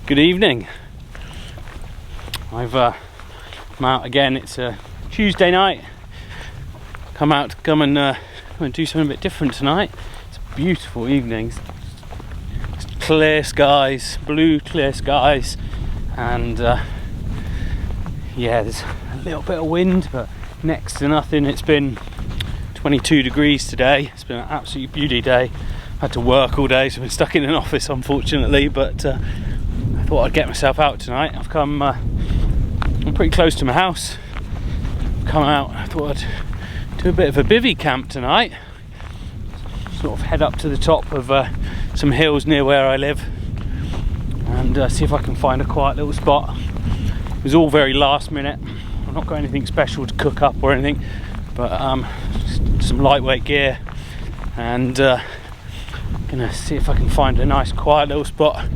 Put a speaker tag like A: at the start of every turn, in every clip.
A: Good evening. I'm out again. It's a Tuesday night. Come and do something a bit different tonight. It's a beautiful evening. It's clear skies, blue clear skies, and yeah, there's a little bit of wind, but next to nothing. It's been 22 degrees today. It's been an absolute beauty day. Had to work all day, so I've been stuck in an office unfortunately, but I thought I'd get myself out tonight. I'm pretty close to my house. Come out, I thought I'd do a bit of a bivvy camp tonight. Sort of head up to the top of some hills near where I live and see if I can find a quiet little spot. It was all very last minute. I've not got anything special to cook up or anything, but some lightweight gear, and gonna see if I can find a nice quiet little spot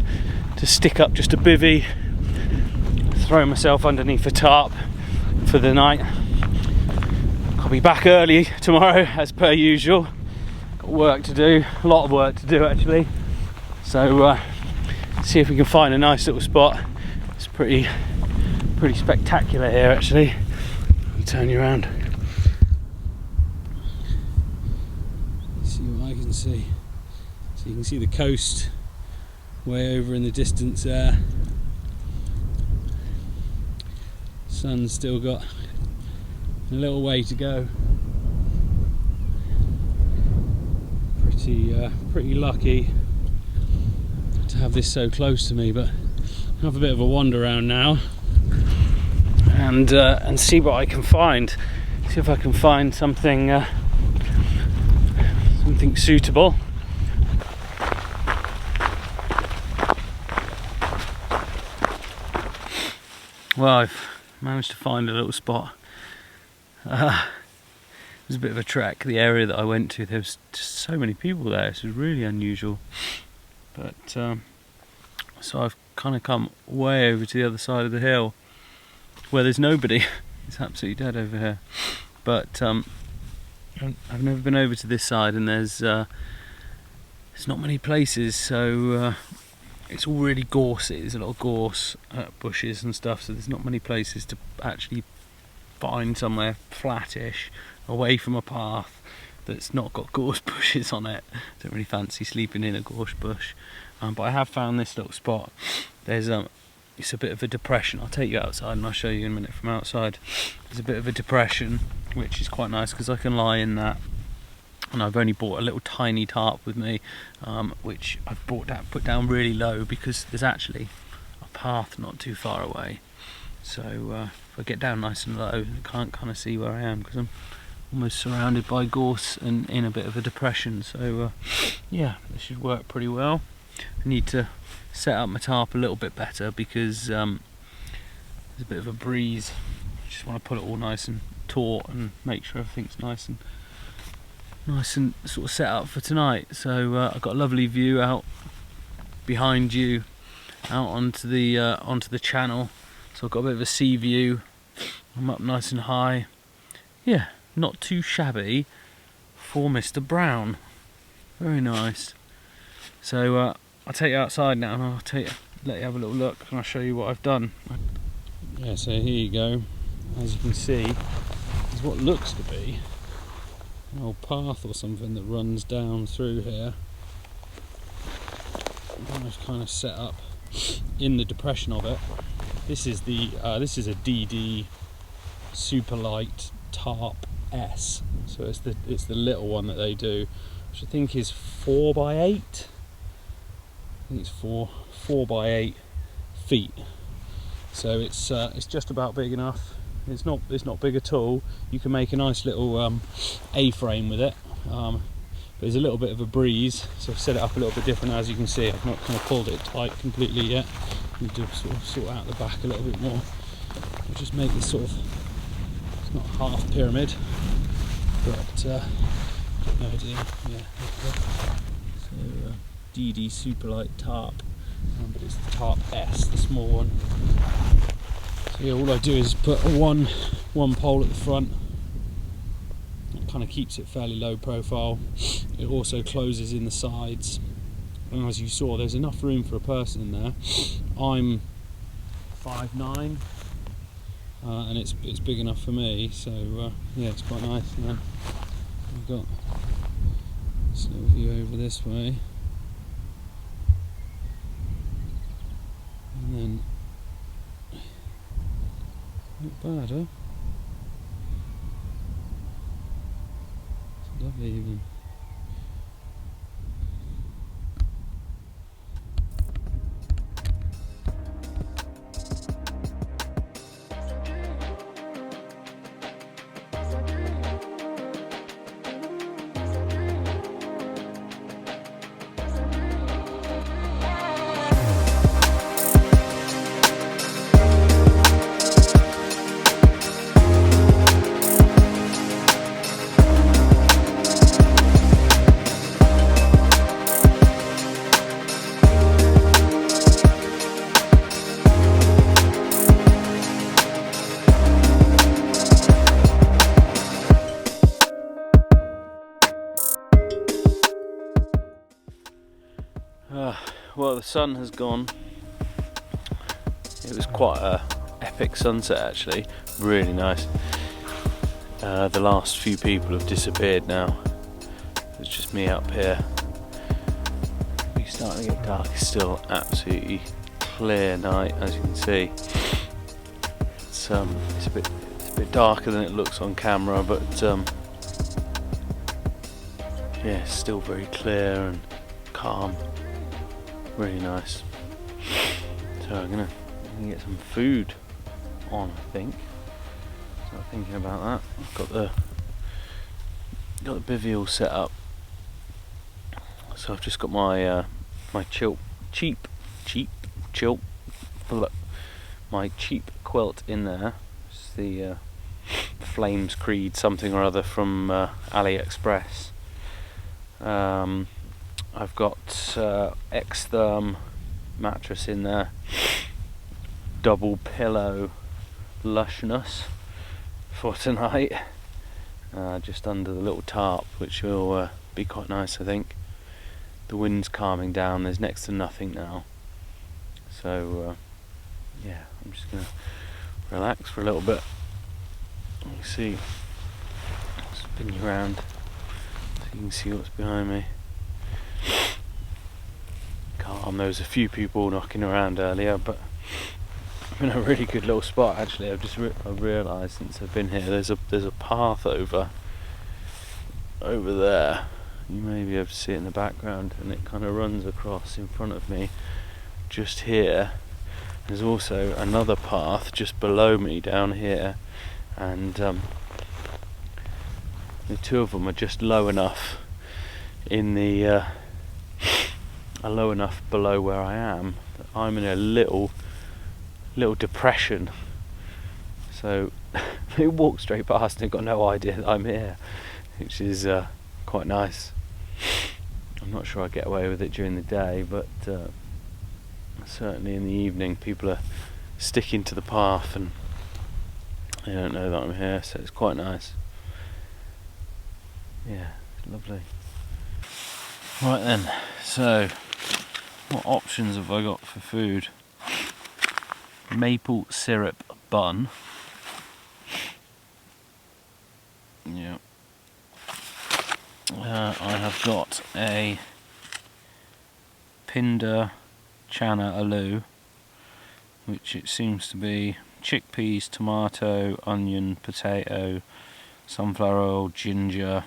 A: to stick up just a bivvy, throw myself underneath a tarp for the night. I'll be back early tomorrow as per usual. Got work to do, a lot of work to do actually, so see if we can find a nice little spot. It's pretty spectacular here actually. I'll turn you around. See what I can see. So you can see the coast way over in the distance there. Sun's still got a little way to go. Pretty lucky to have this so close to me, but I'll have a bit of a wander around now and see what I can find. See if I can find something suitable. Well, I've managed to find a little spot. It was a bit of a trek. The area that I went to, there was just so many people there. It was really unusual. But so I've kind of come way over to the other side of the hill where there's nobody. It's absolutely dead over here. But I've never been over to this side, and there's not many places, so it's all really gorsey. There's a lot of gorse bushes and stuff, so there's not many places to actually find somewhere flattish away from a path that's not got gorse bushes on it. Don't really fancy sleeping in a gorse bush, but I have found this little spot. There's it's a bit of a depression. I'll take you outside and I'll show you in a minute from outside. There's a bit of a depression, which is quite nice because I can lie in that. And I've only bought a little tiny tarp with me, which I've put down really low because there's actually a path not too far away. So if I get down nice and low, I can't kind of see where I am because I'm almost surrounded by gorse and in a bit of a depression. So yeah, this should work pretty well. I need to set up my tarp a little bit better because there's a bit of a breeze. I just want to put it all nice and taut and make sure everything's nice and sort of set up for tonight. So I've got a lovely view out behind you, out onto the channel. So I've got a bit of a sea view. I'm up nice and high. Yeah, not too shabby for Mr. Brown. Very nice. So I'll take you outside now and let you have a little look, and I'll show you what I've done. Yeah, so here you go. As you can see, there's what looks to be an old path or something that runs down through here. I've kind of set up in the depression of it. This is a DD SuperLight Tarp S. So it's the little one that they do, which I think is 4x8. I think it's 4 by 8 feet. So it's just about big enough. It's not big at all. You can make a nice little A-frame with it. But there's a little bit of a breeze, so I've set it up a little bit different. As you can see, I've not kind of pulled it tight completely yet. I need to sort out the back a little bit more. I'll just make this sort of, it's not half pyramid, but no idea. Yeah. So DD SuperLight Tarp, but it's the Tarp S, the small one. So yeah, all I do is put one pole at the front. It kind of keeps it fairly low profile. It also closes in the sides, and as you saw, there's enough room for a person in there. I'm 5'9", and it's big enough for me, so yeah, it's quite nice. And then we've got this little view over this way, and then not bad, huh? It's lovely even. Well, the sun has gone. It was quite a epic sunset actually, really nice. The last few people have disappeared now. It's just me up here. It's starting to get dark. It's still absolutely clear night, as you can see. It's a bit darker than it looks on camera, but yeah, it's still very clear and calm. Really nice. So I'm gonna get some food on, I think. Start thinking about that. I've got the bivvy all set up. So I've just got my my cheap quilt in there. It's the Flames Creed something or other from AliExpress. I've got Xtherm mattress in there, double pillow lushness for tonight, just under the little tarp, which will be quite nice, I think. The wind's calming down, there's next to nothing now, so yeah, I'm just going to relax for a little bit. You see, spin you around so you can see what's behind me. Calm. There was a few people knocking around earlier, but I'm in a really good little spot actually. I've realised since I've been here, there's a path over there. You may be able to see it in the background, and it kind of runs across in front of me just here. There's also another path just below me down here, and the two of them are just low enough in the are low enough below where I am that I'm in a little depression, so they walk straight past and they've got no idea that I'm here, which is quite nice. I'm not sure I get away with it during the day, but certainly in the evening people are sticking to the path and they don't know that I'm here, so it's quite nice. Yeah, it's lovely. Right then, so what options have I got for food? Maple syrup bun. Yeah. I have got a Pinder Chana Aloo, which it seems to be chickpeas, tomato, onion, potato, sunflower oil, ginger,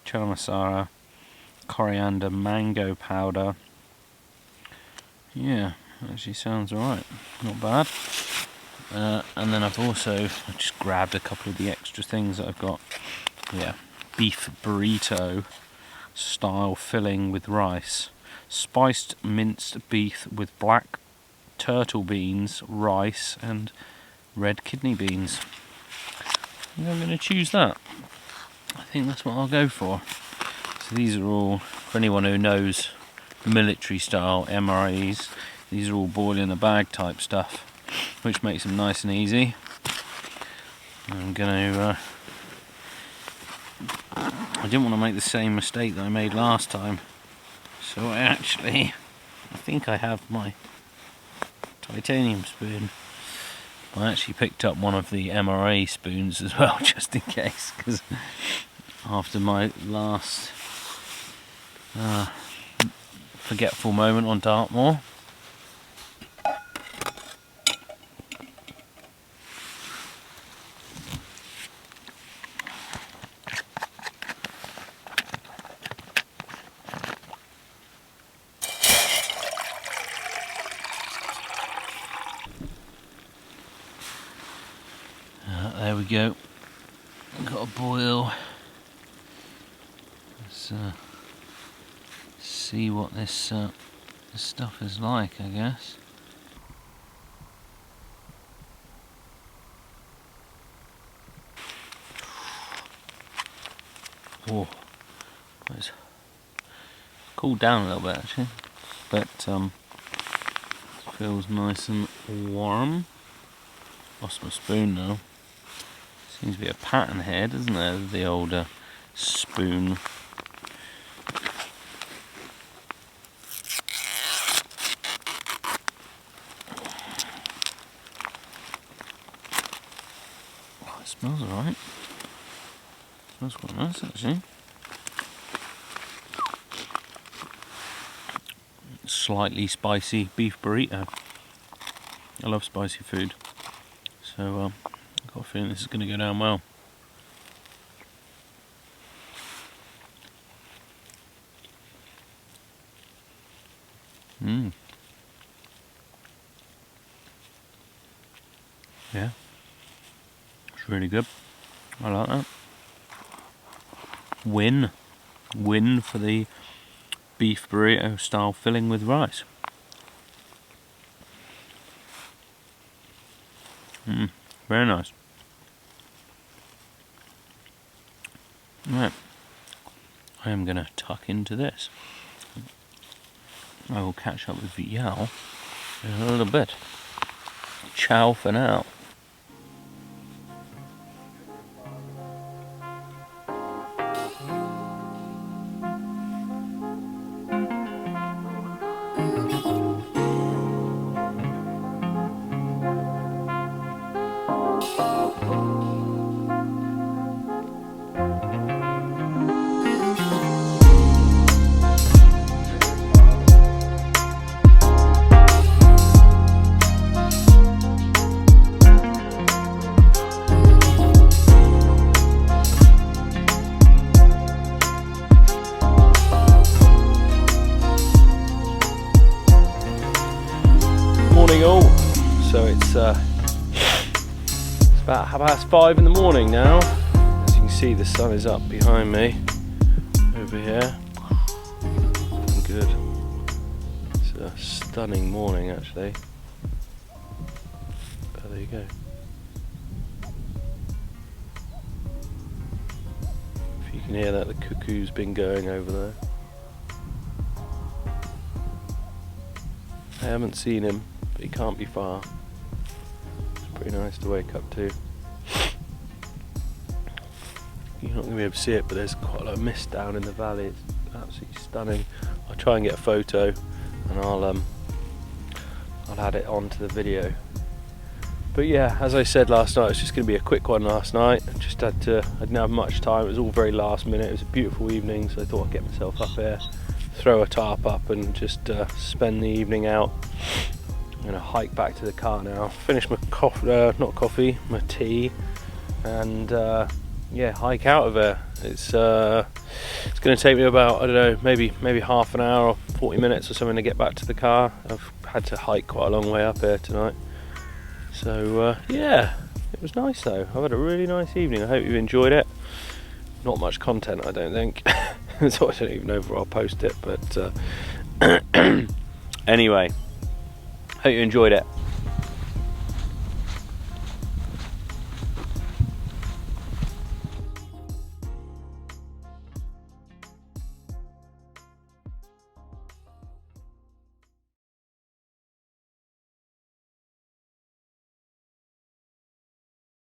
A: chana masala, coriander, mango powder. Yeah, actually sounds alright, not bad. And then I just grabbed a couple of the extra things that I've got. Yeah, beef burrito style filling with rice, spiced minced beef with black turtle beans, rice and red kidney beans. I think I'm going to choose that. I think that's what I'll go for. So these are all, for anyone who knows military style MREs, these are all boil in the bag type stuff, which makes them nice and easy. I'm going to I didn't want to make the same mistake that I made last time, so So I think I have my titanium spoon. I actually picked up one of the MRE spoons as well, just in case, because after my last forgetful moment on Dartmoor. There we go. Got a boil. Let's see what this stuff is like, I guess. Oh, it's cooled down a little bit actually, but feels nice and warm. Lost my spoon now. Seems to be a pattern here, doesn't there? The old spoon. Oh, it smells alright. Smells quite nice actually. Slightly spicy beef burrito. I love spicy food, so I've got a feeling this is going to go down well. Yeah, it's really good. I like that. Win for the beef burrito style filling with rice. Very nice. Right, I am going to tuck into this. I will catch up with Yao in a little bit. Ciao for now. So it's about 5:30 in the morning now. As you can see, the sun is up behind me over here. Looking good. It's a stunning morning actually. Oh, there you go. If you can hear that, the cuckoo's been going over there. I haven't seen him, but he can't be far. It's pretty nice to wake up to. You're not going to be able to see it, but there's quite a lot of mist down in the valley. It's absolutely stunning. I'll try and get a photo, and I'll add it onto the video. But yeah, as I said last night, it's just going to be a quick one last night. I didn't have much time. It was all very last minute. It was a beautiful evening, so I thought I'd get myself up here, throw a tarp up, and just spend the evening out. I'm going to hike back to the car now, finish my my tea, and yeah, hike out of there. It's going to take me about, I don't know, maybe half an hour or 40 minutes or something to get back to the car. I've had to hike quite a long way up here tonight. So yeah, it was nice though. I've had a really nice evening. I hope you've enjoyed it. Not much content, I don't think. So I don't even know if I'll post it, but anyway, hope you enjoyed it.